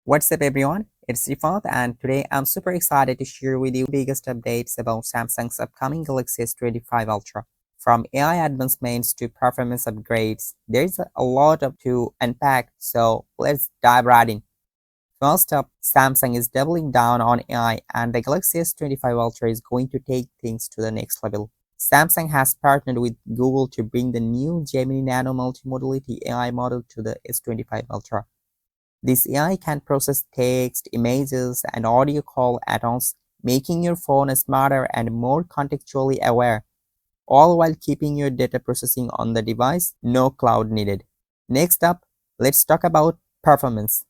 What's up everyone, it's Rifat and today I'm super excited to share with you biggest updates about Samsung's upcoming Galaxy S25 Ultra. From AI advancements to performance upgrades, there's a lot to unpack, so let's dive right in. First up, Samsung is doubling down on AI and the Galaxy S25 Ultra is going to take things to the next level. Samsung has partnered with Google to bring the new Gemini Nano multimodality AI model to the S25 Ultra. This AI can process text, images, and audio call at once, making your phone smarter and more contextually aware, all while keeping your data processing on the device, no cloud needed. Next up, let's talk about performance.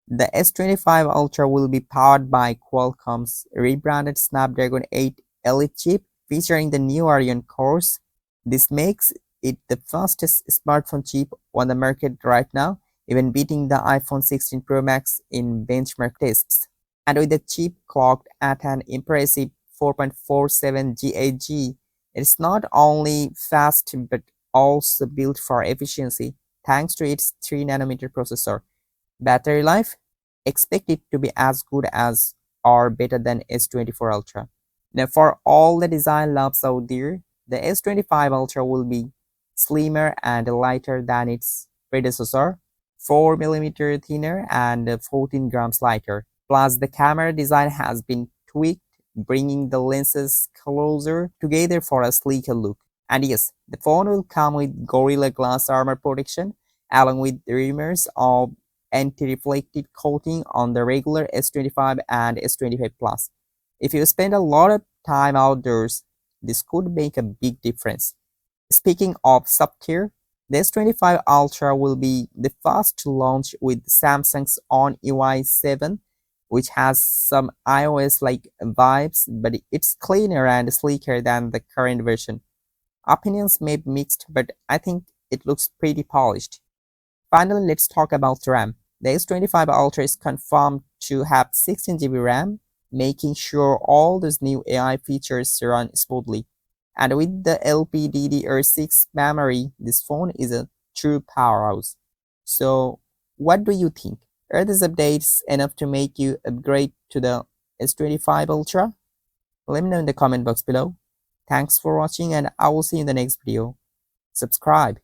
The S25 Ultra will be powered by Qualcomm's rebranded Snapdragon 8 Elite chip featuring the new Oryon cores. This makes it the fastest smartphone chip on the market right now, even beating the iPhone 16 Pro Max in benchmark tests. And with the chip clocked at an impressive 4.47 GHz, it's not only fast but also built for efficiency thanks to its 3nm processor. Battery life, expect it to be as good as or better than S24 Ultra. Now for all the design loves out there, the S25 Ultra will be slimmer and lighter than its predecessor, 4mm thinner and 14 grams lighter. Plus the camera design has been tweaked, bringing the lenses closer together for a sleeker look. And yes, the phone will come with Gorilla Glass armor protection along with rumors of anti-reflective coating on the regular S25 and S25 Plus. If you spend a lot of time outdoors, this could make a big difference. Speaking of sub-tier, the S25 Ultra will be the first to launch with Samsung's own UI 7, which has some iOS-like vibes, but it's cleaner and sleeker than the current version. Opinions may be mixed, but I think it looks pretty polished. Finally, let's talk about RAM. The S25 Ultra is confirmed to have 16GB RAM, making sure all those new AI features run smoothly. And with the LPDDR6 memory, this phone is a true powerhouse. So, what do you think? Are these updates enough to make you upgrade to the S25 Ultra? Let me know in the comment box below. Thanks for watching and I will see you in the next video. Subscribe.